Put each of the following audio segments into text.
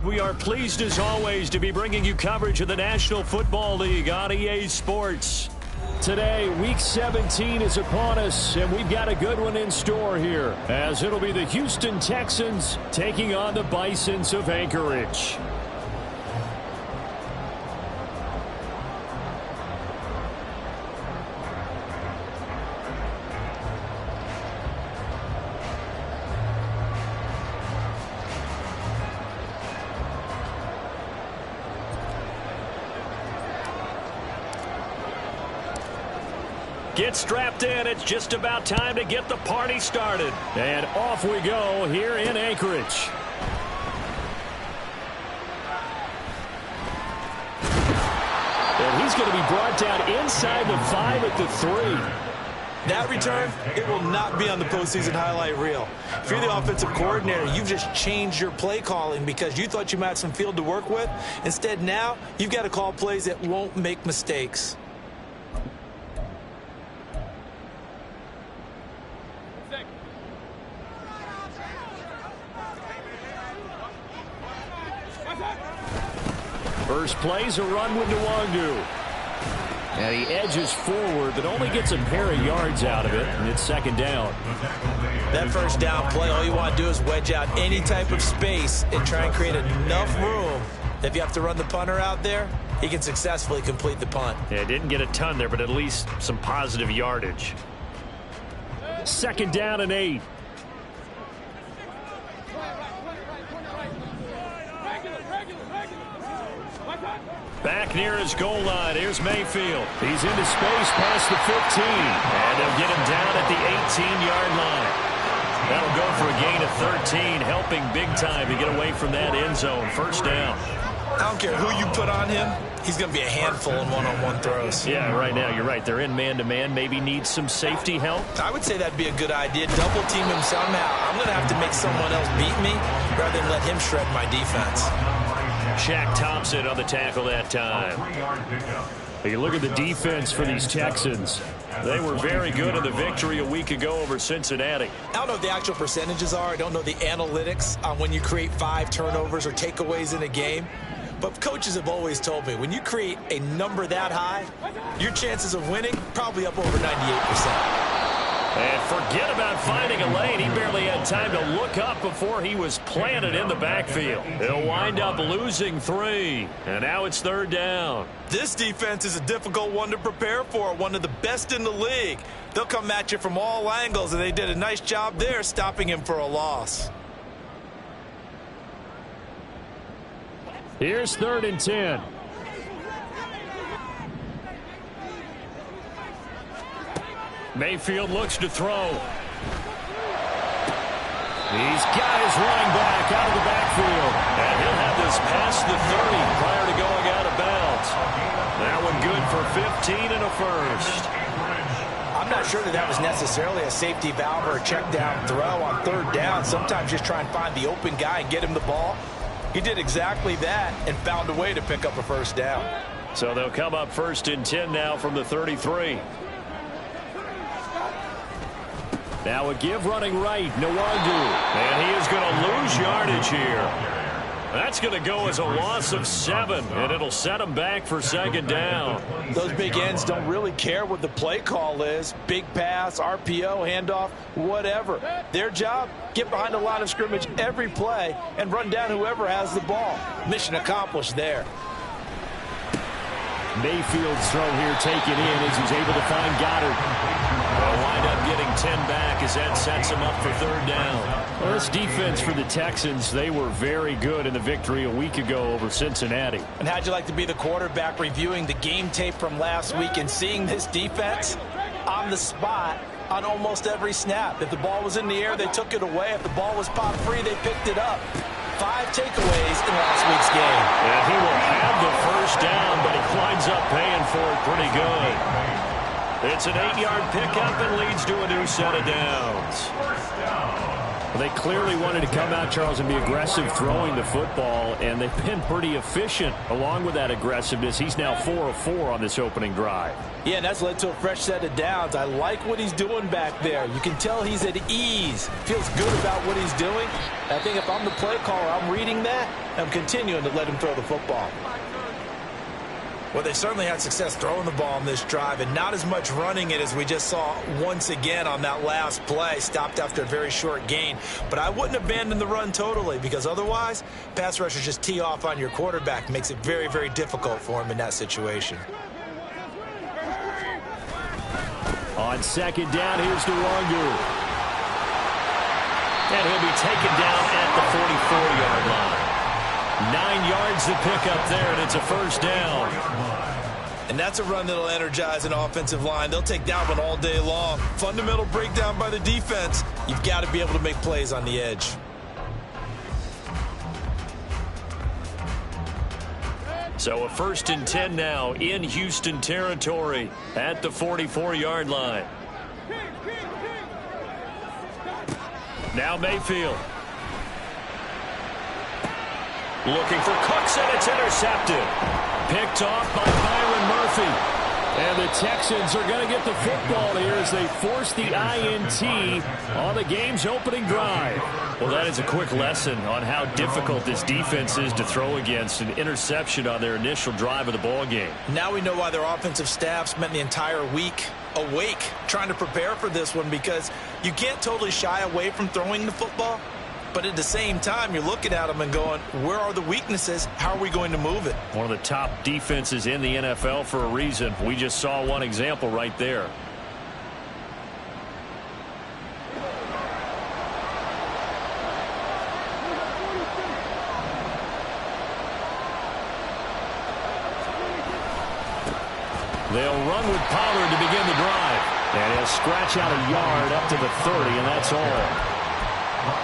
We are pleased as always to be bringing you coverage of the National Football League on EA Sports. Today, Week 17 is upon us, and we've got a good one in store here, as it'll be the Houston Texans taking on the Bisons of Anchorage. Get strapped in. It's just about time to get the party started. And off we go here in Anchorage. And he's going to be brought down inside the 5 at the 3. That return, it will not be on the postseason highlight reel. If you're the offensive coordinator, you've just changed your play calling because you thought you might have some field to work with. Instead, now you've got to call plays that won't make mistakes. First play's a run with Nwangu. And he edges forward, but only gets a pair of yards out of it, and it's second down. That first down play, all you want to do is wedge out any type of space and try and create enough room that if you have to run the punter out there, he can successfully complete the punt. Yeah, didn't get a ton there, but at least some positive yardage. Second down and 8. Back near his goal line. Here's Mayfield. He's into space past the 15. And they'll get him down at the 18-yard line. That'll go for a gain of 13, helping big time to get away from that end zone. First down. I don't care who you put on him. He's going to be a handful in one-on-one throws. Yeah, right now, you're right. They're in man-to-man. Maybe needs some safety help. I would say that'd be a good idea. Double team him somehow. I'm going to have to make someone else beat me rather than let him shred my defense. Shaq Thompson on the tackle that time. You look at the defense for these Texans. They were very good in the victory a week ago over Cincinnati. I don't know what the actual percentages are. I don't know the analytics on when you create 5 turnovers or takeaways in a game. But coaches have always told me, when you create a number that high, your chances of winning probably up over 98%. And forget about finding a lane. He barely had time to look up before he was planted in the backfield. He'll wind up losing 3. And now it's third down. This defense is a difficult one to prepare for, one of the best in the league. They'll come at you from all angles, and they did a nice job there stopping him for a loss. Here's 3rd and 10. Mayfield looks to throw. He's got his running back out of the backfield. And he'll have this past the 30 prior to going out of bounds. That one good for 15 and a first. I'm not sure that was necessarily a safety valve or a check down throw on 3rd down. Sometimes just try and find the open guy and get him the ball. He did exactly that and found a way to pick up a first down. So they'll come up 1st and 10 now from the 33. Now a give running right, Nwangu. And he is going to lose yardage here. That's going to go as a loss of 7, and it'll set him back for second down. Those big ends don't really care what the play call is. Big pass, RPO, handoff, whatever. Their job, get behind the line of scrimmage every play and run down whoever has the ball. Mission accomplished there. Mayfield's throw here taken in as he's able to find Goddard. They'll wind up getting 10 back as that sets him up for 3rd down. Well, this defense for the Texans, they were very good in the victory a week ago over Cincinnati. And how'd you like to be the quarterback reviewing the game tape from last week and seeing this defense on the spot on almost every snap? If the ball was in the air, they took it away. If the ball was popped free, they picked it up. 5 takeaways in last week's game. And he will have the first down, but he winds up paying for it pretty good. It's an 8-yard pickup and leads to a new set of downs. Well, they clearly wanted to come out, Charles, and be aggressive throwing the football, and they've been pretty efficient along with that aggressiveness. He's now 4 of 4 on this opening drive. Yeah, and that's led to a fresh set of downs. I like what he's doing back there. You can tell he's at ease. Feels good about what he's doing. I think if I'm the play caller, I'm reading that. I'm continuing to let him throw the football. Well, they certainly had success throwing the ball on this drive, and not as much running it as we just saw once again on that last play. Stopped after a very short gain. But I wouldn't abandon the run totally, because otherwise, pass rushers just tee off on your quarterback. Makes it very, very difficult for him in that situation. On second down, here's Nwangu. And he'll be taken down at the 44-yard line. 9 yards to pick up there, and it's a first down. And that's a run that'll energize an offensive line. They'll take that one all day long. Fundamental breakdown by the defense. You've got to be able to make plays on the edge. So a 1st and 10 now in Houston territory at the 44-yard line. Now Mayfield. Looking for Cooks, and it's intercepted. Picked off by Byron Murphy. And the Texans are going to get the football here as they force the INT on the game's opening drive. Well, that is a quick lesson on how difficult this defense is to throw against. An interception on their initial drive of the ball game. Now we know why their offensive staff spent the entire week awake trying to prepare for this one, because you can't totally shy away from throwing the football. But at the same time, you're looking at them and going, where are the weaknesses? How are we going to move it? One of the top defenses in the NFL for a reason. We just saw one example right there. They'll run with Pollard to begin the drive. And he'll scratch out a yard up to the 30, and that's all.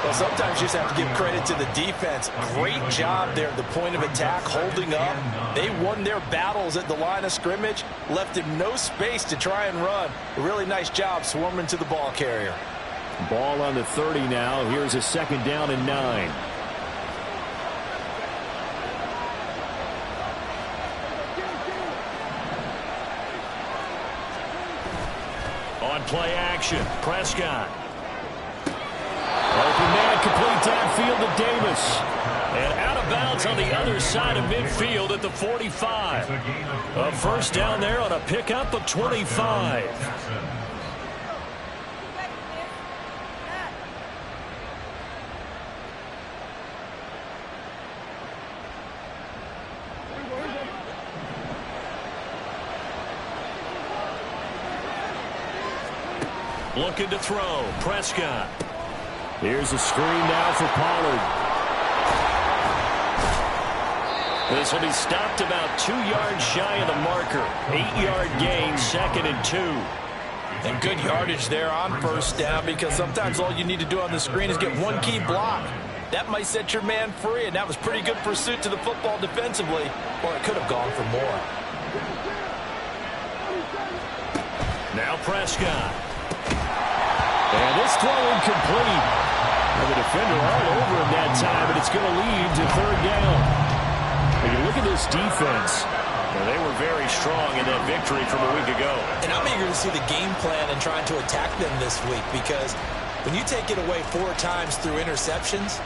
Well, sometimes you just have to give credit to the defense. Great job there at the point of attack, holding up. They won their battles at the line of scrimmage, left him no space to try and run. A really nice job swarming to the ball carrier. Ball on the 30 now. Here's a 2nd down and 9. On play action, Prescott. Open man, complete downfield to Davis. And out of bounds on the other side of midfield at the 45. A first down there on a pickup of 25. Looking to throw, Prescott. Here's a screen now for Pollard. This will be stopped about 2 yards shy of the marker. 8-yard gain, 2nd and 2. And good yardage there on first down, because sometimes all you need to do on the screen is get one key block. That might set your man free, and that was pretty good pursuit to the football defensively. Or it could have gone for more. Now Prescott. And this throw incomplete. And the defender all over him that time, but it's going to lead to 3rd down. When you look at this defense, they were very strong in that victory from a week ago. And I'm eager to see the game plan and trying to attack them this week, because when you take it away 4 times through interceptions,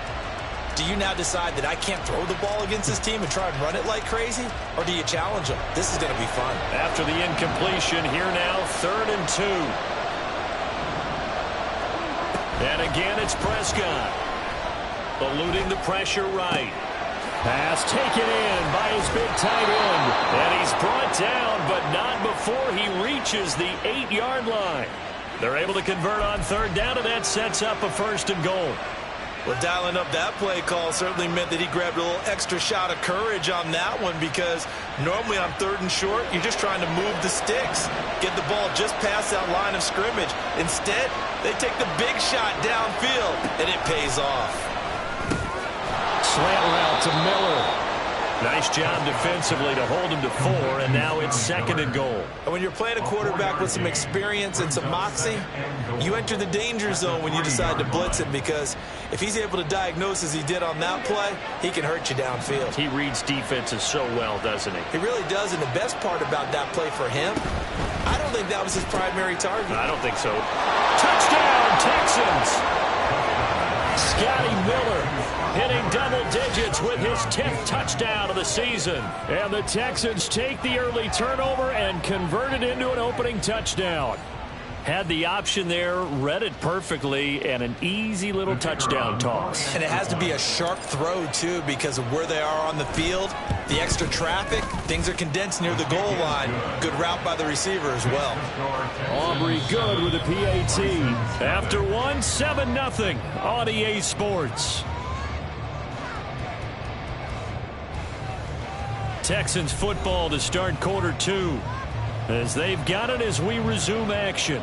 do you now decide that I can't throw the ball against this team and try and run it like crazy? Or do you challenge them? This is going to be fun. After the incompletion, here now, 3rd and 2. And again, it's Prescott. Eluding the pressure right. Pass taken in by his big tight end. And he's brought down, but not before he reaches the 8-yard line. They're able to convert on 3rd down, and that sets up a 1st and goal. Well, dialing up that play call certainly meant that he grabbed a little extra shot of courage on that one, because normally on 3rd and short, you're just trying to move the sticks, get the ball just past that line of scrimmage. Instead, they take the big shot downfield, and it pays off. Slant route to Miller. Nice job defensively to hold him to 4, and now it's 2nd and goal. And when you're playing a quarterback with some experience and some moxie, you enter the danger zone when you decide to blitz him, because if he's able to diagnose as he did on that play, he can hurt you downfield. He reads defenses so well, doesn't he? He really does, and the best part about that play for him, I don't think that was his primary target. I don't think so. Touchdown, Texans! Scotty Miller hitting double digits with his 10th touchdown of the season. And the Texans take the early turnover and convert it into an opening touchdown. Had the option there, read it perfectly, and an easy little touchdown toss. And it has to be a sharp throw, too, because of where they are on the field, the extra traffic, things are condensed near the goal line. Good route by the receiver as well. Aubrey Good with a PAT. After one, 7-0 on EA Sports. Texans football to start quarter 2. As they've got it as we resume action.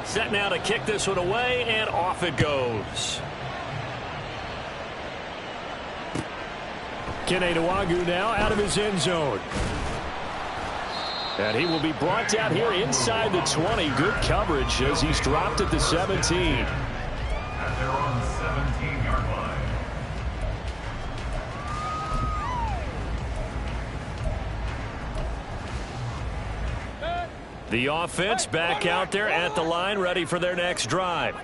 Set now to kick this one away, and off it goes. Kene Nwangwu now out of his end zone. And he will be brought down here inside the 20. Good coverage as he's dropped at the 17. At their own 17-yard line. The offense back out there at the line, ready for their next drive.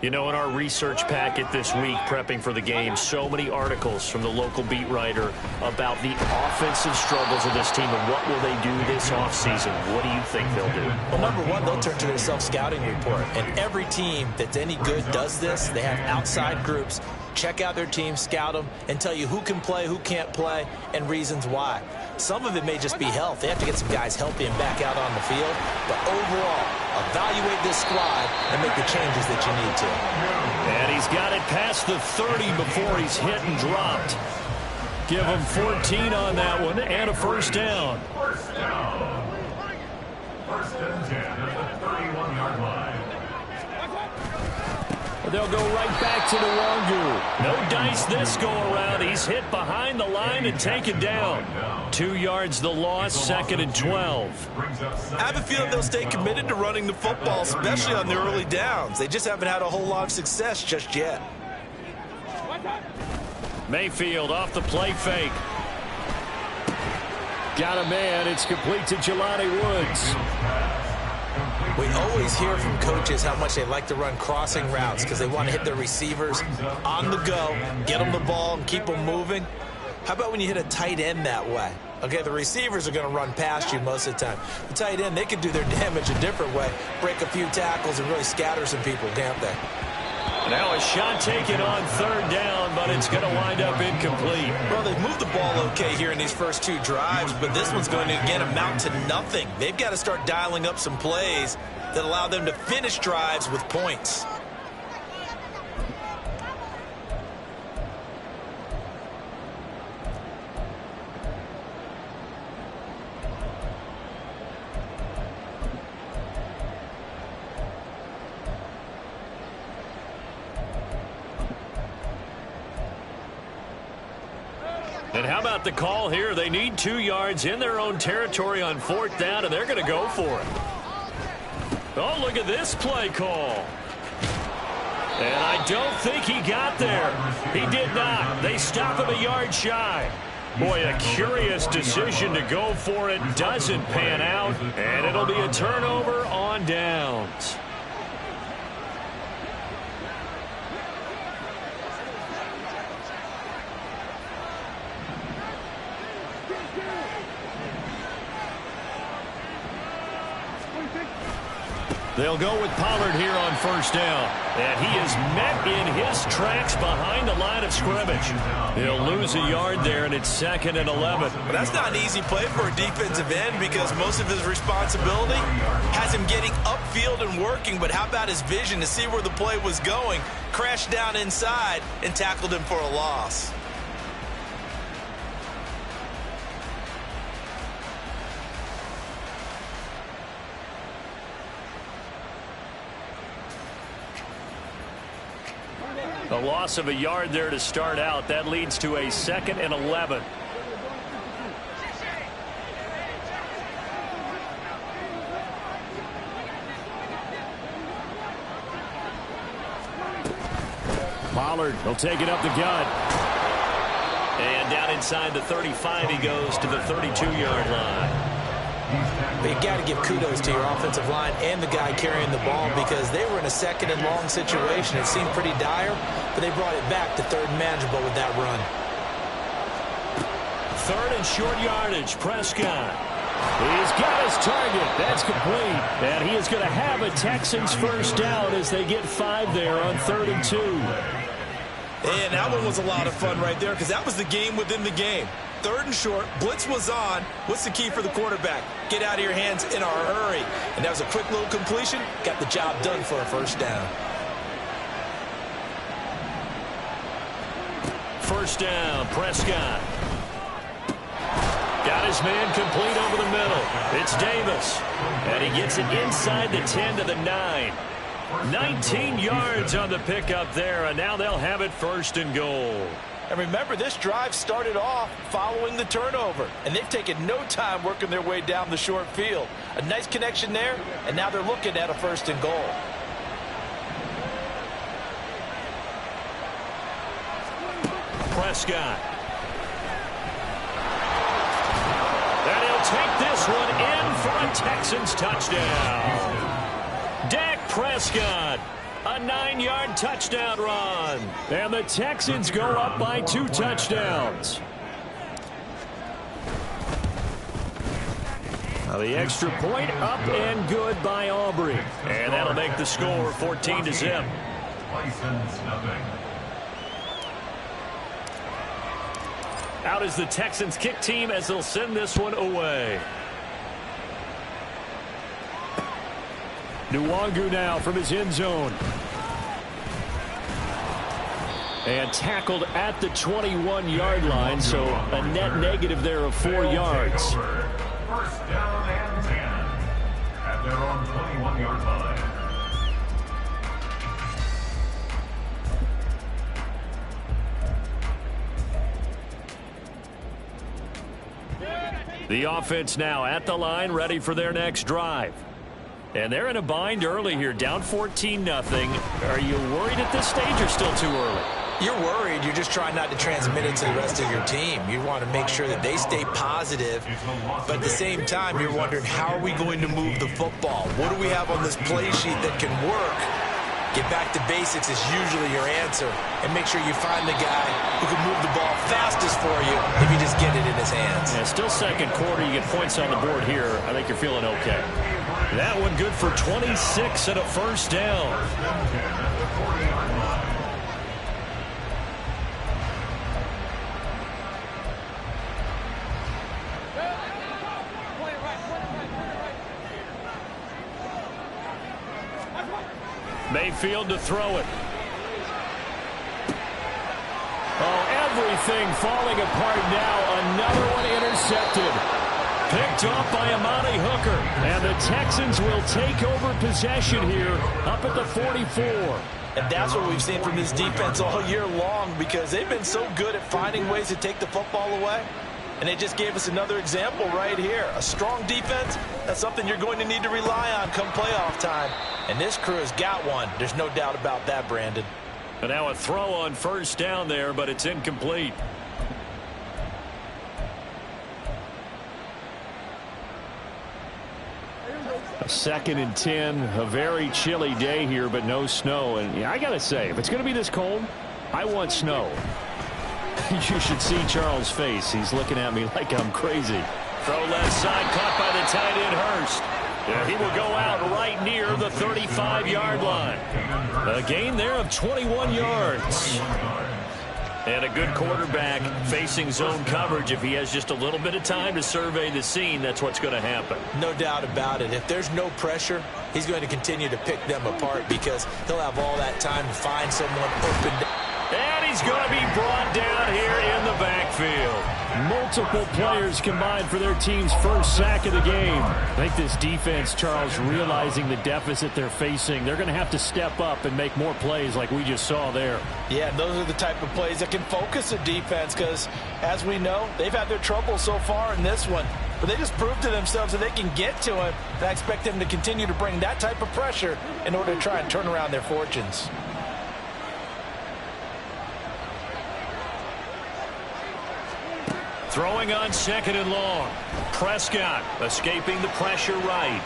You know, in our research packet this week, prepping for the game, so many articles from the local beat writer about the offensive struggles of this team and what will they do this offseason. What do you think they'll do? Well, number one, they'll turn to their self-scouting report. And every team that's any good does this. They have outside groups. Check out their team, scout them, and tell you who can play, who can't play, and reasons why. Some of it may just be health. They have to get some guys healthy and back out on the field. But overall, evaluate this squad and make the changes that you need to. And he's got it past the 30 before he's hit and dropped. Give him 14 on that one and a first down. First down. First and 10 at the 31-yard line. They'll go right back to Nwangwu. No dice this go around. He's hit behind the line and taken down. 2 yards the loss, 2nd and 12. I have a feeling they'll stay committed to running the football, especially on the early downs. They just haven't had a whole lot of success just yet. Mayfield off the play fake. Got a man. It's complete to Jelani Woods. We always hear from coaches how much they like to run crossing routes because they want to hit their receivers on the go, get them the ball, and keep them moving. How about when you hit a tight end that way? Okay, the receivers are going to run past you most of the time. The tight end, they can do their damage a different way, break a few tackles and really scatter some people, can't they? Now a shot taken on 3rd down, but it's going to wind up incomplete. Well, they've moved the ball okay here in these first 2 drives, but this one's going to, again, amount to nothing. They've got to start dialing up some plays that allow them to finish drives with points. And how about the call here? They need 2 yards in their own territory on 4th down, and they're going to go for it. Oh, look at this play call. And I don't think he got there. He did not. They stop him a yard shy. Boy, a curious decision to go for it. Doesn't pan out, and it'll be a turnover on downs. They'll go with Pollard here on 1st down. And he is met in his tracks behind the line of scrimmage. He'll lose a yard there, and it's 2nd and 11. But that's not an easy play for a defensive end because most of his responsibility has him getting upfield and working. But how about his vision to see where the play was going, crashed down inside, and tackled him for a loss? A loss of a yard there to start out. That leads to a 2nd and 11. Pollard will take it up the gut. And down inside the 35 he goes to the 32-yard line. But you got to give kudos to your offensive line and the guy carrying the ball because they were in a 2nd and long situation. It seemed pretty dire, but they brought it back to 3rd and manageable with that run. 3rd and short yardage. Prescott. He's got his target. That's complete. And he is going to have a Texans first down as they get 5 there on 3rd and 2. And that one was a lot of fun right there because that was the game within the game. 3rd and short, blitz was on. What's the key for the quarterback? Get out of your hands in a hurry. And that was a quick little completion. Got the job done for a first down. First down, Prescott. Got his man complete over the middle. It's Davis. And he gets it inside the 10 to the 9. 19 yards on the pickup there, and now they'll have it 1st and goal. And remember, this drive started off following the turnover, and they've taken no time working their way down the short field. A nice connection there, and now they're looking at a 1st and goal. Prescott. And he'll take this one in for a Texans touchdown. Dak Prescott. A 9-yard touchdown run. And the Texans go up by 2 touchdowns. Now the extra point up and good by Aubrey. And that'll make the score 14-0. Out is the Texans kick team as they'll send this one away. Nwangu now from his end zone. And tackled at the 21-yard line, so a net negative there of 4 yards. First down and 10 at their own 21-yard line. The offense now at the line, ready for their next drive. And they're in a bind early here, down 14-0. Are you worried at this stage or still too early? You're worried. You're just trying not to transmit it to the rest of your team. You want to make sure that they stay positive, but at the same time, you're wondering, how are we going to move the football? What do we have on this play sheet that can work? Get back to basics is usually your answer, and make sure you find the guy who can move the ball fastest for you if you just get it in his hands. Yeah, still 2nd quarter. You get points on the board here. I think you're feeling okay. That one good for 26 and a first down. Mayfield to throw it. Oh, everything falling apart now. Another one intercepted. Picked off by Amani Hooker. And the Texans will take over possession here up at the 44. And that's what we've seen from this defense all year long, because they've been so good at finding ways to take the football away. And they just gave us another example right here. A strong defense, that's something you're going to need to rely on come playoff time. And this crew has got one. There's no doubt about that, Brandon. And now a throw on first down there, but it's incomplete. A 2nd and 10, a very chilly day here, but no snow. And yeah, I got to say, if it's going to be this cold, I want snow. You should see Charles' face. He's looking at me like I'm crazy. Throw left side, caught by the tight end Hurst. Yeah, he will go out right near the 35-yard line. A gain there of 21 yards. And a good quarterback facing zone coverage. If he has just a little bit of time to survey the scene, that's what's going to happen. No doubt about it. If there's no pressure, he's going to continue to pick them apart because he'll have all that time to find someone open. And he's he's going to be brought down here in the backfield. Multiple players combined for their team's first sack of the game. I think this defense, Charles, realizing the deficit they're facing, they're going to have to step up and make more plays like we just saw there. Yeah, those are the type of plays that can focus a defense because, as we know, they've had their trouble so far in this one. But they just proved to themselves that they can get to him. And I expect them to continue to bring that type of pressure in order to try and turn around their fortunes. Throwing on 2nd and long. Prescott escaping the pressure right.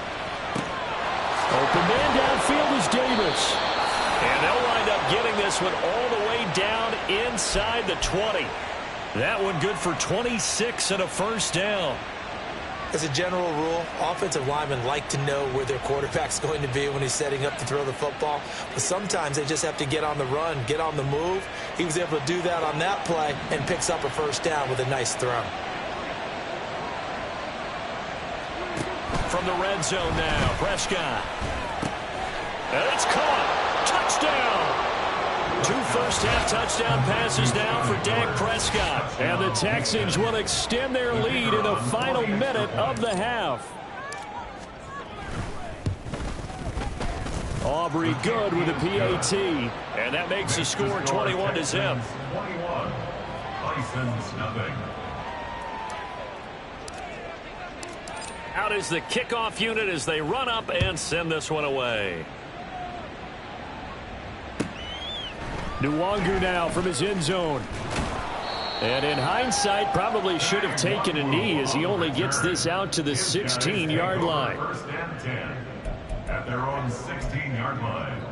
Open man downfield is Davis. And they'll wind up getting this one all the way down inside the 20. That one good for 26 and a first down. As a general rule, offensive linemen like to know where their quarterback's going to be when he's setting up to throw the football. But sometimes they just have to get on the run, get on the move. He was able to do that on that play and picks up a first down with a nice throw. From the red zone now, Prescott. And it's caught. Touchdown. 2 first-half touchdown passes now for Dak Prescott. And the Texans will extend their lead in the final minute of the half. Aubrey good with a PAT. And that makes the score 21-0. 21. Bisons nothing. Out is the kickoff unit as they run up and send this one away. Nwangu now from his end zone. And in hindsight, probably should have taken a knee as he only gets this out to the 16-yard line. First and 10 at their own 16-yard line.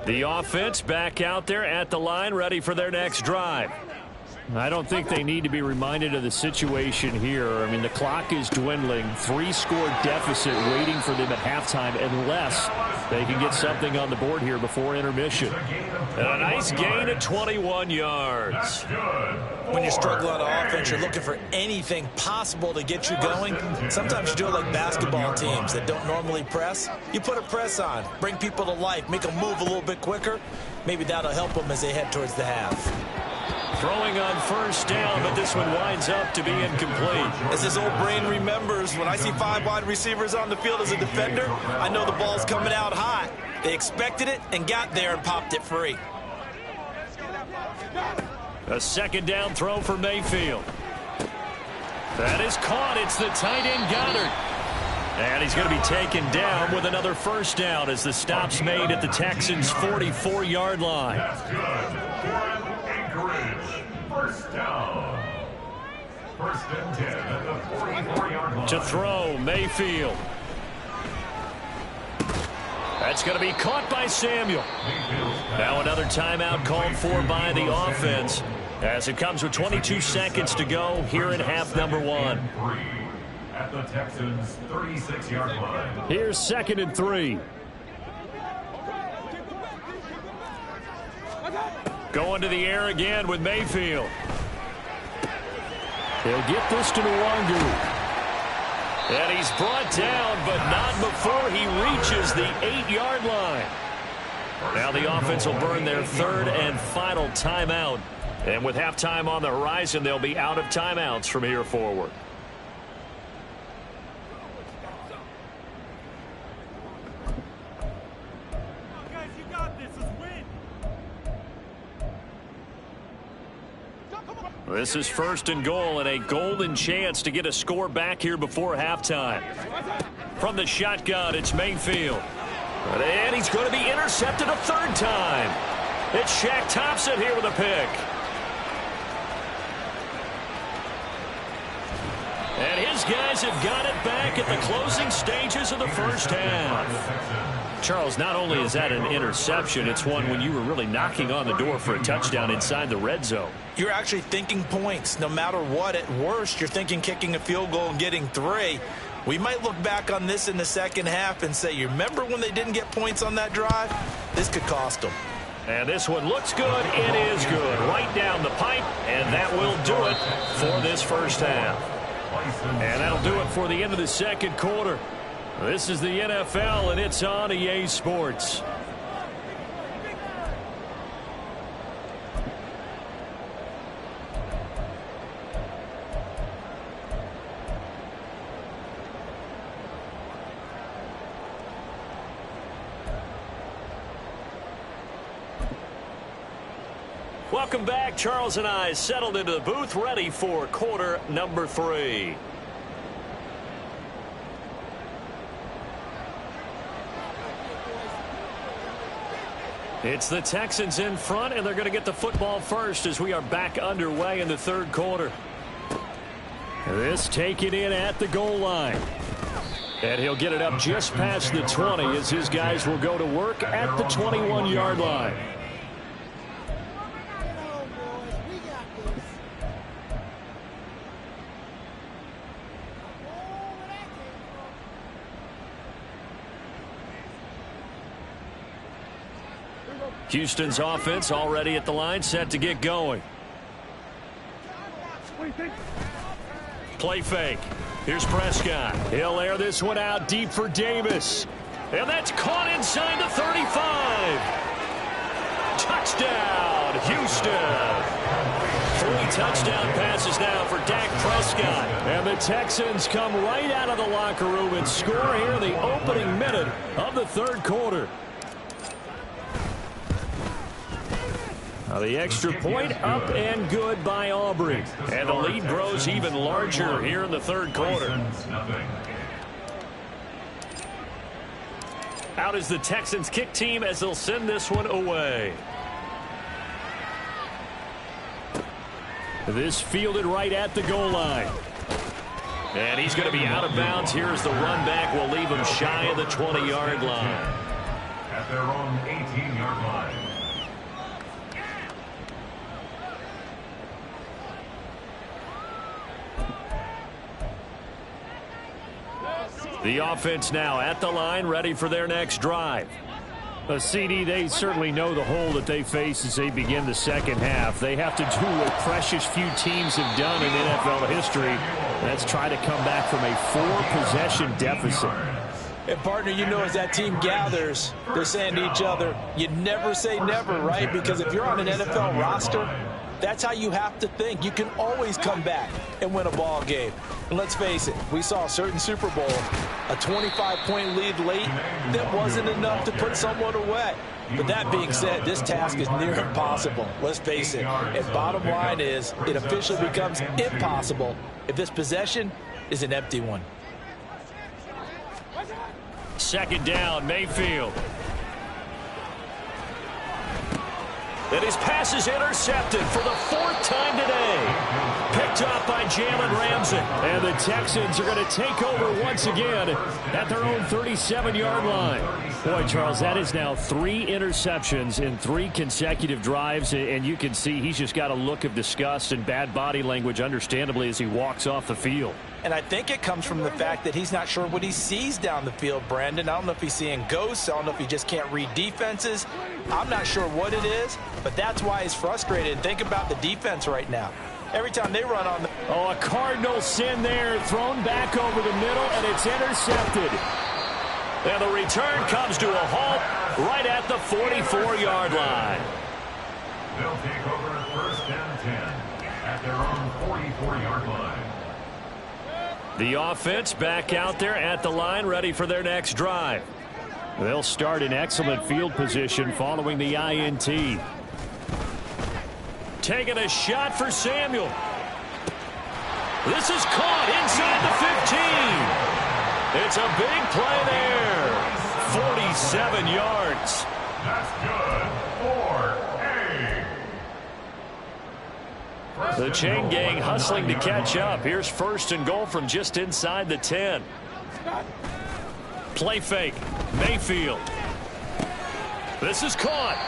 The offense back out there at the line, ready for their next drive. I don't think they need to be reminded of the situation here. I mean, the clock is dwindling. 3-score deficit waiting for them at halftime unless they can get something on the board here before intermission. And a nice gain of 21 yards. When you struggle on offense, you're looking for anything possible to get you going. Sometimes you do it like basketball teams that don't normally press. You put a press on, bring people to life, make them move a little bit quicker. Maybe that'll help them as they head towards the half. Throwing on first down, but this one winds up to be incomplete. As his old brain remembers, when I see 5 wide receivers on the field as a defender, I know the ball's coming out hot. They expected it and got there and popped it free. A 2nd down throw for Mayfield. That is caught. It's the tight end Goddard. And he's going to be taken down with another first down as the stop's made at the Texans' 44-yard line. That's good. Anchorage, first down. First and 10 at the 44-yard line. To throw, Mayfield. That's going to be caught by Samuel. Now another timeout called for by the offense as it comes with 22 seconds to go here in half number 1. At the Texans' 36-yard line. Here's 2nd and 3. Going to the air again with Mayfield. He'll get this to Nwangu. And he's brought down, but not before he reaches the 8-yard line. Now the offense will burn their 3rd and final timeout. And with halftime on the horizon, they'll be out of timeouts from here forward. This is 1st and goal and a golden chance to get a score back here before halftime. From the shotgun, it's Mayfield. And he's going to be intercepted a 3rd time. It's Shaq Thompson here with a pick. And his guys have got it back at the closing stages of the first half. Charles, not only is that an interception, it's one when you were really knocking on the door for a touchdown inside the red zone. You're actually thinking points. No matter what, at worst, you're thinking kicking a field goal and getting 3. We might look back on this in the second half and say, you remember when they didn't get points on that drive? This could cost them. And this one looks good. It is good. Right down the pipe, and that will do it for this first half. And that'll do it for the end of the second quarter. This is the NFL, and it's on EA Sports. Welcome back. Charles and I settled into the booth, ready for quarter number 3. It's the Texans in front, and they're going to get the football first as we are back underway in the third quarter. This taken in at the goal line. And he'll get it up just past the 20 as his guys will go to work at the 21-yard line. Houston's offense already at the line, set to get going. Play fake. Here's Prescott. He'll air this one out deep for Davis. And that's caught inside the 35. Touchdown, Houston. 3 touchdown passes now for Dak Prescott. And the Texans come right out of the locker room and score here in the opening minute of the third quarter. Now the extra point up and good by Aubrey. And the lead grows even larger here in the third quarter. Out is the Texans kick team as they'll send this one away. This fielded right at the goal line. And he's going to be out of bounds. Here's the run back. Will leave him shy of the 20-yard line. At their own 18-yard line. The offense now at the line, ready for their next drive. CD, they certainly know the hole that they face as they begin the second half. They have to do what precious few teams have done in NFL history. That's try to come back from a 4-possession deficit. And, partner, you know as that team gathers, they're saying to each other, you never say never, right? Because if you're on an NFL roster, that's how you have to think. You can always come back and win a ball game. And let's face it, we saw a certain Super Bowl, a 25-point lead late that wasn't enough to put someone away. But that being said, this task is near impossible. Let's face it. And bottom line is, it officially becomes impossible if this possession is an empty one. Second down, Mayfield. And his pass is intercepted for the 4th time today. Picked up by Jalen Ramsey. And the Texans are going to take over once again at their own 37-yard line. Boy, Charles, that is now 3 interceptions in 3 consecutive drives. And you can see he's just got a look of disgust and bad body language, understandably, as he walks off the field. And I think it comes from the fact that he's not sure what he sees down the field, Brandon. I don't know if he's seeing ghosts. I don't know if he just can't read defenses. I'm not sure what it is, but that's why he's frustrated. Think about the defense right now. Every time they run on the... Oh, a Cardinal sin there, thrown back over the middle, and it's intercepted. And the return comes to a halt right at the 44-yard line. They'll take over 1st and 10 at their own 44-yard line. The offense back out there at the line, ready for their next drive. They'll start in excellent field position following the INT. Taking a shot for Samuel. This is caught inside the 15. It's a big play there. 47 yards. That's good for A. The chain gang hustling to catch up. Here's 1st and goal from just inside the 10. Play fake. Mayfield. This is caught.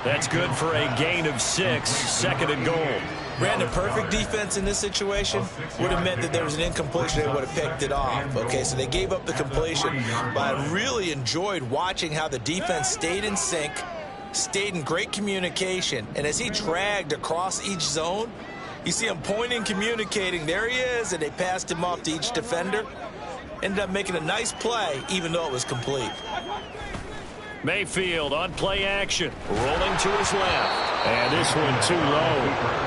That's good for a gain of 6. 2nd and goal. Brandon, perfect defense in this situation would have meant that there was an incompletion. They would have picked it off. Okay, so they gave up the completion. But I really enjoyed watching how the defense stayed in sync, stayed in great communication. And as he dragged across each zone, You see him pointing, communicating. There he is, and they passed him off to each defender. Ended up making a nice play, even though it was complete. Mayfield on play action, rolling to his left. And this one too low.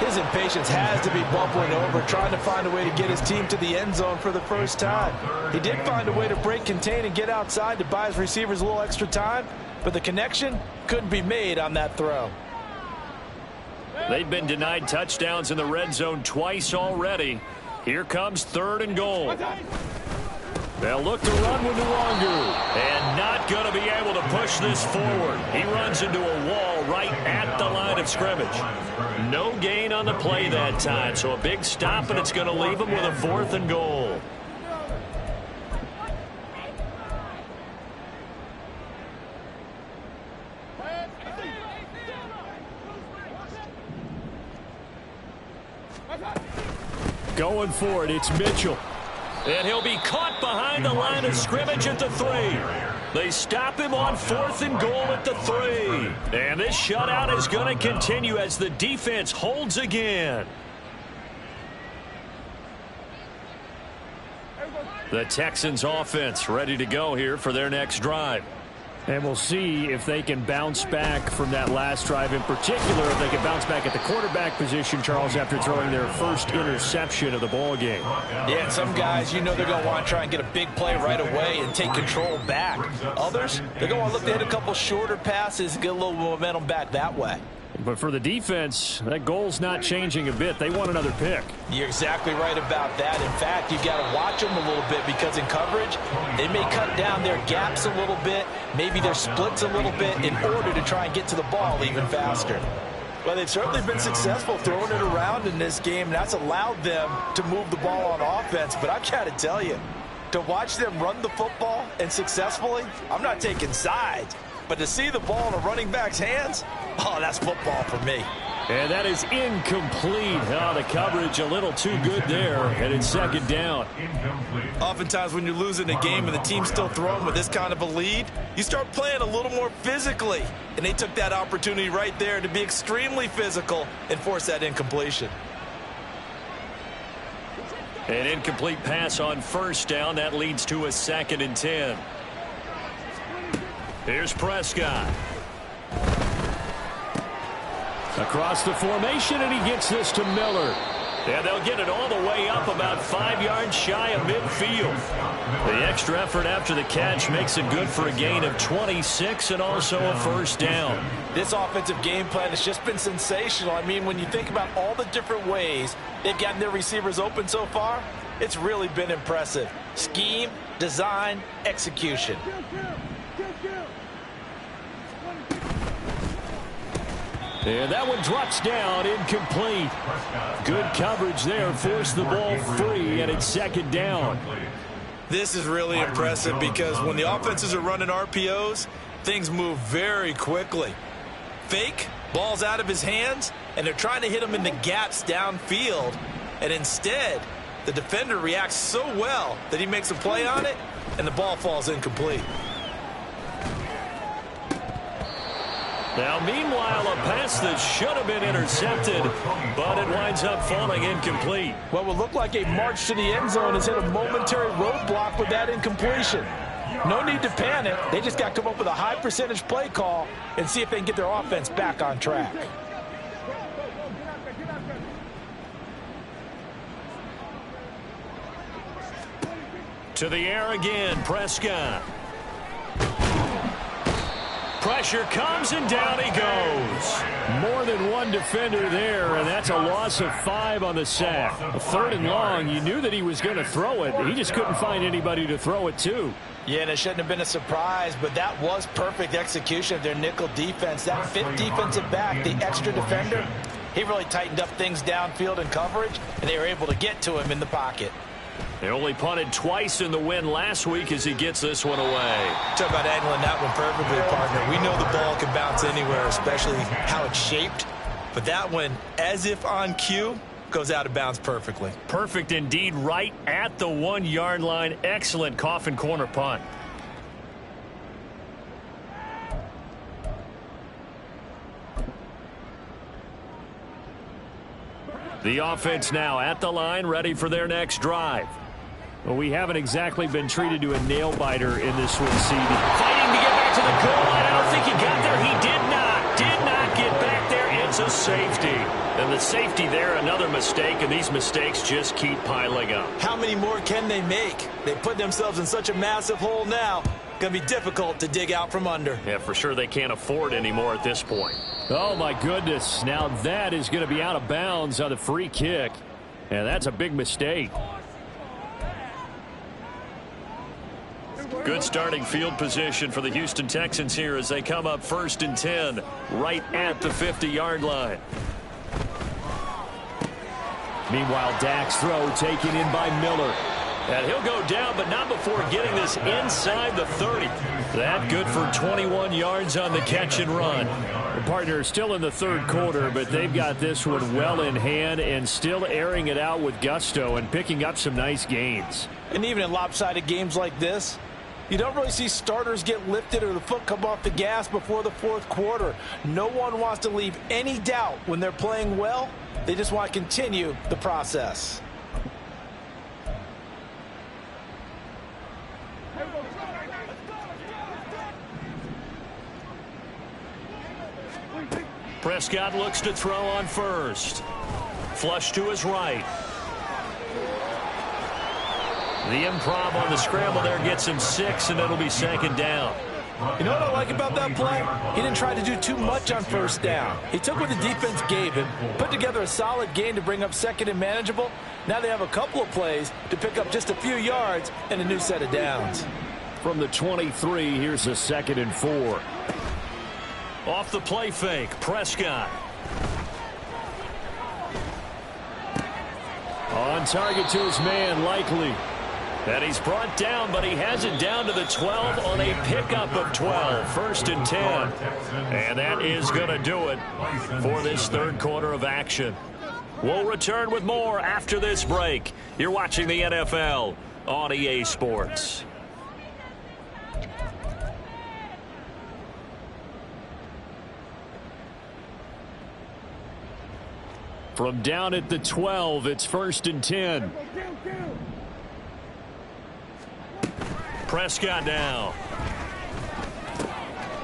His impatience has to be bubbling over, trying to find a way to get his team to the end zone for the first time. He did find a way to break contain and get outside to buy his receivers a little extra time, but the connection couldn't be made on that throw. They've been denied touchdowns in the red zone twice already. Here comes 3rd and goal. They'll look to run with Nwangu, and not going to be able to push this forward. He runs into a wall right at the line of scrimmage. No gain on the play that time, so a big stop, and it's going to leave him with a 4th and goal. Going for it, it's Mitchell. And he'll be caught behind the line of scrimmage at the 3. They stop him on 4th and goal at the 3. And this shutout is going to continue as the defense holds again. The Texans offense ready to go here for their next drive. And we'll see if they can bounce back from that last drive, in particular if they can bounce back at the quarterback position, Charles, after throwing their first interception of the ball game. Yeah, and some guys, you know they're going to want to try and get a big play right away and take control back. Others, they're going to want to look to hit a couple shorter passes and get a little momentum back that way. But for the defense, that goal's not changing a bit. They want another pick. You're exactly right about that. In fact, you've got to watch them a little bit because in coverage, they may cut down their gaps a little bit, maybe their splits a little bit in order to try and get to the ball even faster. Well, they've certainly been successful throwing it around in this game. That's allowed them to move the ball on offense. But I've got to tell you, to watch them run the football and successfully, I'm not taking sides. But to see the ball in a running back's hands, oh, that's football for me. And that is incomplete. Oh, the coverage a little too good there, and it's 2nd down. Oftentimes when you're losing a game and the team's still throwing with this kind of a lead, you start playing a little more physically. And they took that opportunity right there to be extremely physical and force that incompletion. An incomplete pass on 1st down. That leads to a 2nd and 10. Here's Prescott. Across the formation, and he gets this to Miller. And they'll get it all the way up about 5 yards shy of midfield. The extra effort after the catch makes it good for a gain of 26 and also a 1st down. This offensive game plan has just been sensational. I mean, when you think about all the different ways they've gotten their receivers open so far, it's really been impressive. Scheme, design, execution. And that one drops down, incomplete. Good coverage there, forced the ball free, and it's 2nd down. This is really impressive because when the offenses are running RPOs, things move very quickly. Fake, ball's out of his hands, and they're trying to hit him in the gaps downfield. And instead, the defender reacts so well that he makes a play on it, and the ball falls incomplete. Now, meanwhile, a pass that should have been intercepted, but it winds up falling incomplete. What would look like a march to the end zone has hit a momentary roadblock with that incompletion. No need to panic. They just got to come up with a high percentage play call and see if they can get their offense back on track. To the air again, Prescott. Pressure comes, and down he goes. More than one defender there, and that's a loss of 5 on the sack. A 3rd and long, you knew that he was going to throw it. He just couldn't find anybody to throw it to. Yeah, and it shouldn't have been a surprise, but that was perfect execution of their nickel defense. That 5th defensive back, the extra defender, he really tightened up things downfield in coverage, and they were able to get to him in the pocket. They only punted twice in the win last week as he gets this one away. Talk about angling that one perfectly, partner. We know the ball can bounce anywhere, especially how it's shaped. But that one, as if on cue, goes out of bounds perfectly. Perfect indeed, right at the 1-yard line. Excellent coffin corner punt. The offense now at the line, ready for their next drive. Well, we haven't exactly been treated to a nail-biter in this one, CD. Fighting to get back to the goal line. I don't think he got there. He did not get back there. It's a safety. And the safety there, another mistake, and these mistakes just keep piling up. How many more can they make? They put themselves in such a massive hole now. Going to be difficult to dig out from under. Yeah, for sure they can't afford anymore at this point. Oh, my goodness. Now that is going to be out of bounds on the free kick. And that's a big mistake. Good starting field position for the Houston Texans here as they come up 1st and 10 right at the 50-yard line. Meanwhile, Dak's throw taken in by Miller. And he'll go down, but not before getting this inside the 30. That good for 21 yards on the catch and run. The partner is still in the third quarter, but they've got this one well in hand and still airing it out with gusto and picking up some nice gains. And even in lopsided games like this, you don't really see starters get lifted or the foot come off the gas before the fourth quarter. No one wants to leave any doubt when they're playing well. They just want to continue the process. Prescott looks to throw on first. Flush to his right. The improv on the scramble there gets him 6, and it'll be 2nd down. You know what I like about that play? He didn't try to do too much on 1st down. He took what the defense gave him, put together a solid gain to bring up 2nd and manageable. Now they have a couple of plays to pick up just a few yards and a new set of downs. From the 23, here's a 2nd and 4. Off the play fake, Prescott. On target to his man, Likely. And he's brought down, but he has it down to the 12 on a pickup of 12. 1st and 10. And that is going to do it for this third quarter of action. We'll return with more after this break. You're watching the NFL on EA Sports. From down at the 12, it's 1st and 10. Prescott now.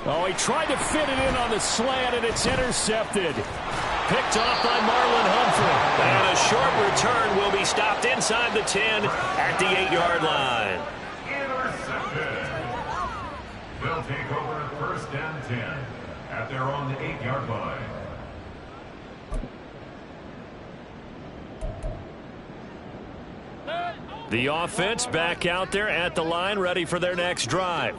Oh, he tried to fit it in on the slant, and it's intercepted. Picked off by Marlon Humphrey. And a short return will be stopped inside the 10 at the 8-yard line. Intercepted. They'll take over at 1st and 10 at their own 8-yard line. The offense back out there at the line, ready for their next drive.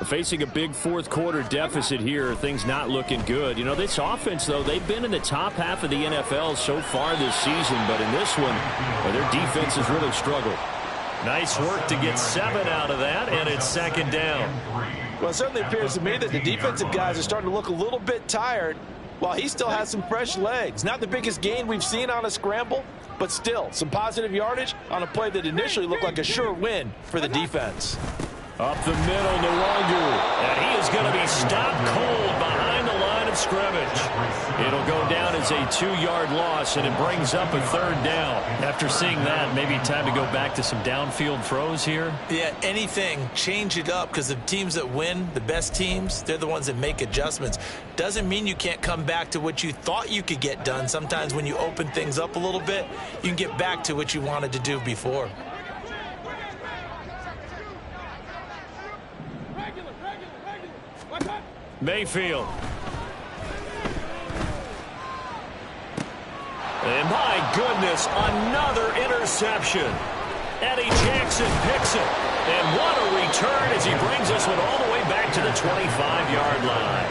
Facing a big fourth quarter deficit here, things not looking good. You know, this offense, though, they've been in the top half of the NFL so far this season, but in this one, their defense has really struggled. Nice work to get 7 out of that, and it's 2nd down. Well, it certainly appears to me that the defensive guys are starting to look a little bit tired, while he still has some fresh legs. Not the biggest gain we've seen on a scramble, but still some positive yardage on a play that initially looked like a sure win for the defense. Up the middle, Nwangu. And he is going to be stopped cold behind the line of scrimmage. It'll go down as a 2-yard loss, and it brings up a 3rd down. After seeing that, maybe time to go back to some downfield throws here. Yeah, anything. Change it up, because the teams that win, the best teams, they're the ones that make adjustments. Doesn't mean you can't come back to what you thought you could get done. Sometimes when you open things up a little bit, you can get back to what you wanted to do before. Mayfield. And my goodness, another interception. Eddie Jackson picks it. And what a return as he brings this one all the way back to the 25-yard line.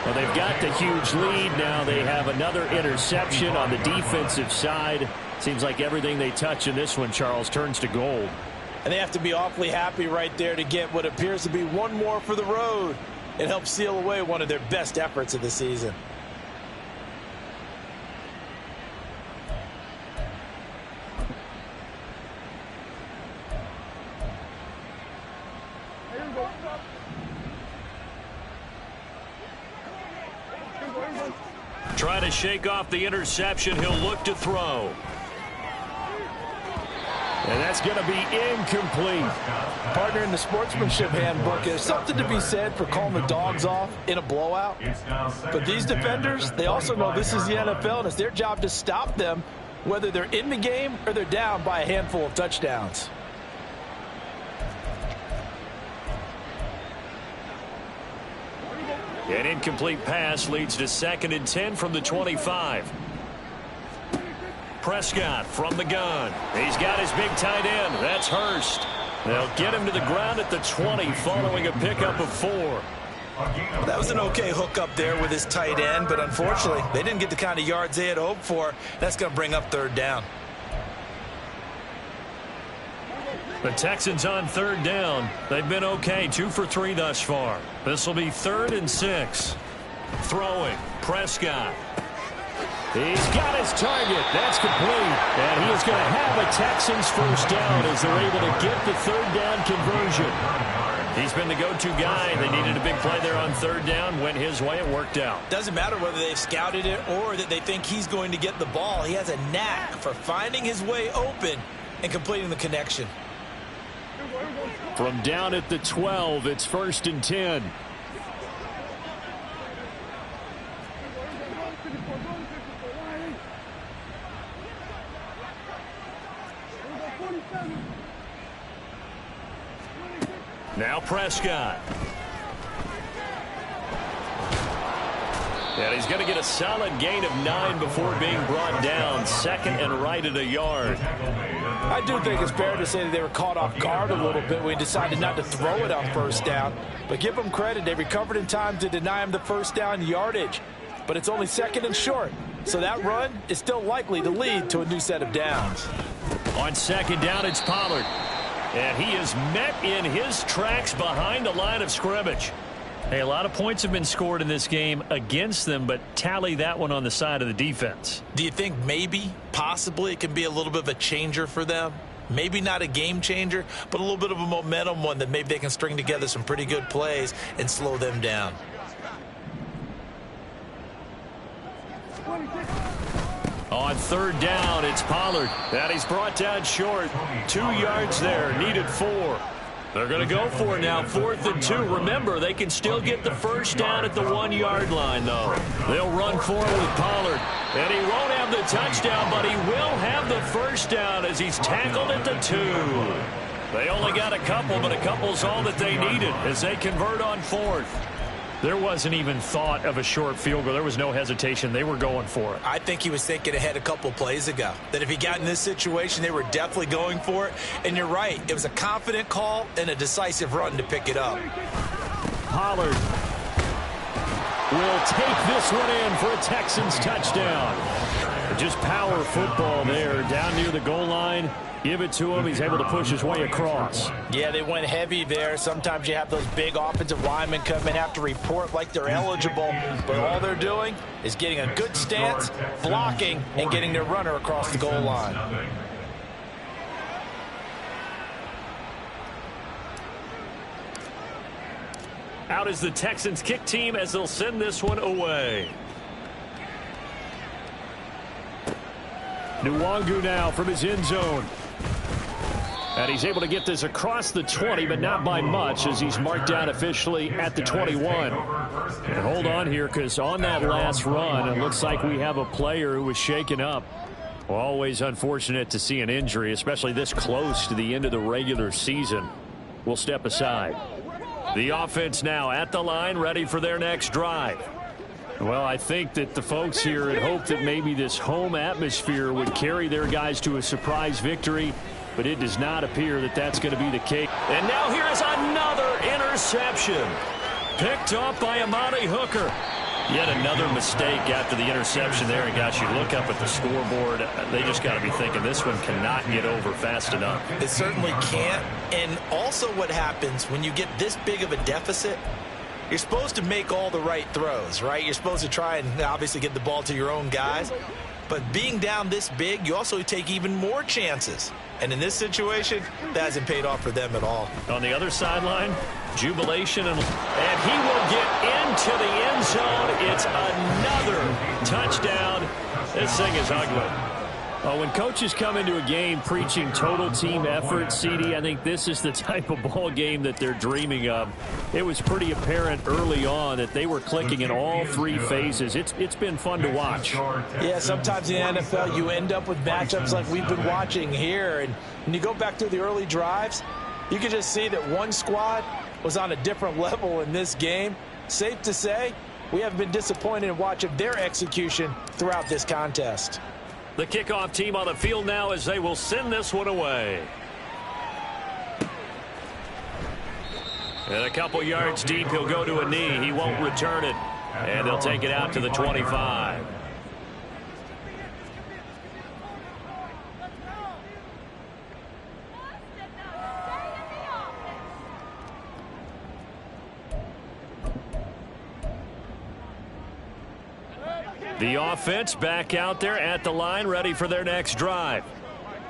Well, they've got the huge lead. Now they have another interception on the defensive side. Seems like everything they touch in this one, Charles, turns to gold. And they have to be awfully happy right there to get what appears to be one more for the road. It helps seal away one of their best efforts of the season. Trying to shake off the interception. He'll look to throw. And that's going to be incomplete. Partner, in the sportsmanship handbook, there's something to be said for calling the dogs off in a blowout. But these defenders, they also know this is the NFL, and it's their job to stop them, whether they're in the game or they're down by a handful of touchdowns. An incomplete pass leads to 2nd and 10 from the 25. Prescott from the gun. He's got his big tight end. That's Hurst. They'll get him to the ground at the 20 following a pickup of 4. That was an okay hookup there with his tight end, but unfortunately, they didn't get the kind of yards they had hoped for. That's going to bring up 3rd down. The Texans on 3rd down. They've been okay, 2 for 3 thus far. This will be 3rd and 6. Throwing. Prescott. He's got his target. That's complete. And he is going to have a Texans first down as they're able to get the 3rd down conversion. He's been the go-to guy. They needed a big play there on 3rd down. Went his way. It worked out. Doesn't matter whether they've scouted it or that they think he's going to get the ball. He has a knack for finding his way open and completing the connection. From down at the 12, it's 1st and 10. Now Prescott. And he's going to get a solid gain of 9 before being brought down. 2nd and right at a yard. I do think it's fair to say that they were caught off guard a little bit when he decided not to throw it on 1st down. But give them credit. They recovered in time to deny him the 1st down yardage. But it's only 2nd and short. So that run is still likely to lead to a new set of downs. On 2nd down, it's Pollard. And he is met in his tracks behind the line of scrimmage. Hey, a lot of points have been scored in this game against them, but tally that one on the side of the defense. Do you think maybe, possibly, it can be a little bit of a changer for them? Maybe not a game changer, but a little bit of a momentum one that maybe they can string together some pretty good plays and slow them down. On 3rd down, it's Pollard. And he's brought down short. 2 yards there, needed 4. They're going to go for it now, 4th and 2. Remember, they can still get the 1st down at the 1-yard line, though. They'll run forward with Pollard. And he won't have the touchdown, but he will have the 1st down as he's tackled at the 2. They only got a couple, but a couple's all that they needed as they convert on 4th. There wasn't even thought of a short field goal. There was no hesitation. They were going for it. I think he was thinking ahead a couple plays ago, that if he got in this situation, they were definitely going for it. And you're right. It was a confident call and a decisive run to pick it up. Pollard will take this one in for a Texans touchdown. Just power football there down near the goal line. Give it to him. He's able to push his way across. Yeah, they went heavy there. Sometimes you have those big offensive linemen come and have to report like they're eligible, but all they're doing is getting a good stance, blocking, and getting their runner across the goal line. Out is the Texans kick team as they'll send this one away. Nwangu now from his end zone. And he's able to get this across the 20, but not by much as he's marked down officially at the 21. And hold on here, because on that last run, it looks like we have a player who was shaken up. Well, always unfortunate to see an injury, especially this close to the end of the regular season. We'll step aside. The offense now at the line, ready for their next drive. Well, I think that the folks here had hoped that maybe this home atmosphere would carry their guys to a surprise victory, but it does not appear that that's going to be the case. And now here is another interception. Picked off by Amani Hooker. Yet another mistake after the interception there. And gosh, you look up at the scoreboard, they just got to be thinking this one cannot get over fast enough. It certainly can't. And also what happens when you get this big of a deficit, you're supposed to make all the right throws, right? You're supposed to try and obviously get the ball to your own guys. But being down this big, you also take even more chances. And in this situation, that hasn't paid off for them at all. On the other sideline, jubilation, and he will get into the end zone. It's another touchdown. This thing is ugly. When coaches come into a game preaching total team effort, CD, I think this is the type of ball game that they're dreaming of. It was pretty apparent early on that they were clicking in all three phases. It's been fun to watch. Yeah, sometimes in the NFL you end up with matchups like we've been watching here. And when you go back to the early drives, you can just see that one squad was on a different level in this game. Safe to say, we haven't been disappointed in watching their execution throughout this contest. The kickoff team on the field now as they will send this one away. And a couple yards deep, he'll go to a knee. He won't return it. And they'll take it out to the 25. The offense back out there at the line, ready for their next drive.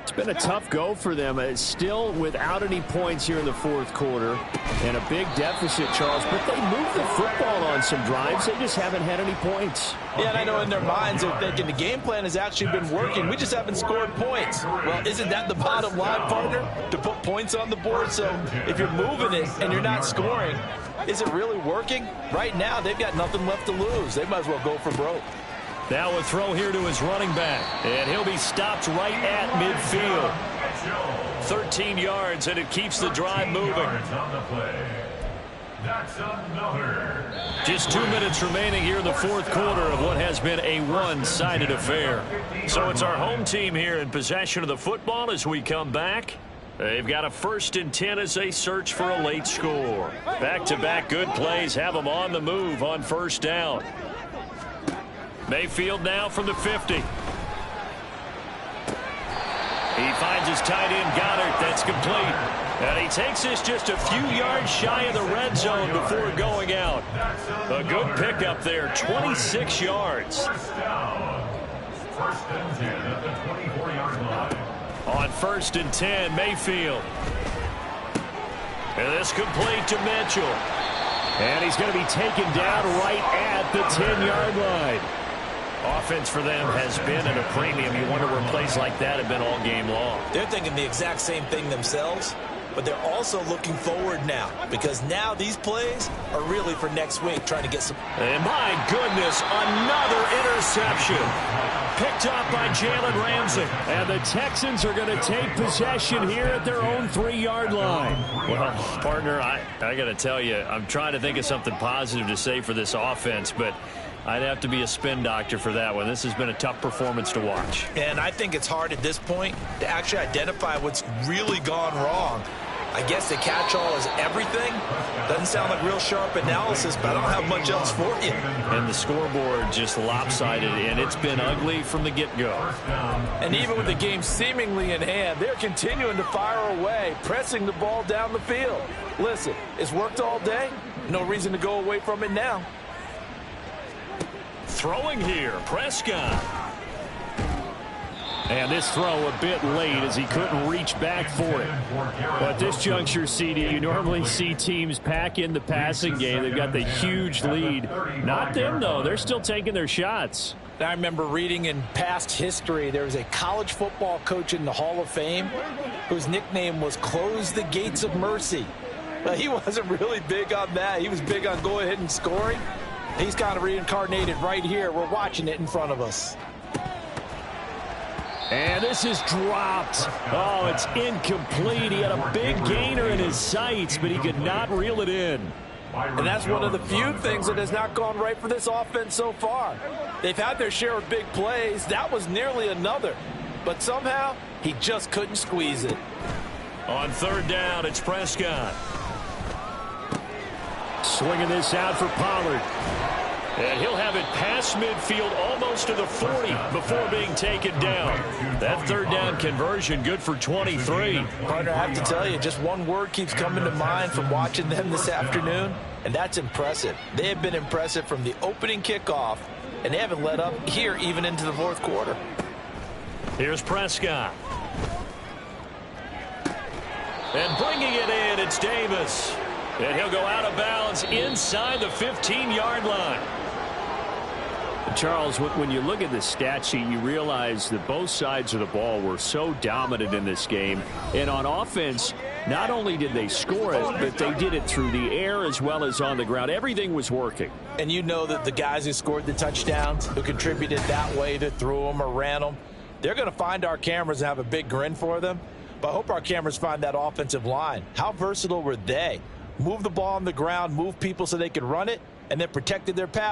It's been a tough go for them. It's still without any points here in the fourth quarter and a big deficit, Charles. But they moved the football on some drives. They just haven't had any points. Yeah, and I know in their minds they're thinking the game plan has actually been working. We just haven't scored points. Well, isn't that the bottom line, partner? To put points on the board. So if you're moving it and you're not scoring, is it really working? Right now, they've got nothing left to lose. They might as well go for broke. Now a throw here to his running back. And he'll be stopped right at midfield. 13 yards, and it keeps the drive moving. Just 2 minutes remaining here in the fourth quarter of what has been a one-sided affair. So it's our home team here in possession of the football as we come back. They've got a 1st and 10 as they search for a late score. Back-to-back good plays have them on the move on first down. Mayfield now from the 50. He finds his tight end, Goddard. That's complete. And he takes this just a few yards shy of the red zone before going out. A good pickup there, 26 yards. First and 10 at the 24-yard line. On 1st and 10, Mayfield. And this complete to Mitchell. And he's going to be taken down right at the 10-yard line. Offense for them has been at a premium. You wonder where plays like that have been all game long. They're thinking the exact same thing themselves, but they're also looking forward now because now these plays are really for next week, trying to get some. And my goodness, another interception. Picked up by Jalen Ramsey. And the Texans are going to take possession here at their own 3-yard line. Well, partner, I got to tell you, I'm trying to think of something positive to say for this offense, but I'd have to be a spin doctor for that one. This has been a tough performance to watch. And I think it's hard at this point to actually identify what's really gone wrong. I guess the catch-all is everything. Doesn't sound like real sharp analysis, but I don't have much else for you. And the scoreboard just lopsided, and it's been ugly from the get-go. And even with the game seemingly in hand, they're continuing to fire away, pressing the ball down the field. Listen, it's worked all day. No reason to go away from it now. Throwing here, Prescott. And this throw a bit late as he couldn't reach back for it. Well, at this juncture, CD, you normally see teams pack in the passing game. They've got the huge lead. Not them, though. They're still taking their shots. I remember reading in past history, there was a college football coach in the Hall of Fame whose nickname was Close the Gates of Mercy. But he wasn't really big on that. He was big on going ahead and scoring. He's kind of reincarnated right here. We're watching it in front of us. And this is dropped. Oh, it's incomplete. He had a big gainer in his sights, but he could not reel it in. And that's one of the few things that has not gone right for this offense so far. They've had their share of big plays. That was nearly another. But somehow, he just couldn't squeeze it. On 3rd down, it's Prescott. Swinging this out for Pollard. And he'll have it past midfield almost to the 40 before being taken down. That 3rd down conversion good for 23. Partner, I have to tell you, just one word keeps coming to mind from watching them this afternoon, and that's impressive. They have been impressive from the opening kickoff, and they haven't let up here even into the fourth quarter. Here's Prescott. And bringing it in, it's Davis. And he'll go out of bounds inside the 15-yard line. Charles, when you look at the stat sheet, you realize that both sides of the ball were so dominant in this game. And on offense, not only did they score it, but they did it through the air as well as on the ground. Everything was working. And you know that the guys who scored the touchdowns, who contributed that way, that threw them or ran them, they're going to find our cameras and have a big grin for them. But I hope our cameras find that offensive line. How versatile were they? Move the ball on the ground, move people so they could run it, and then protected their pass.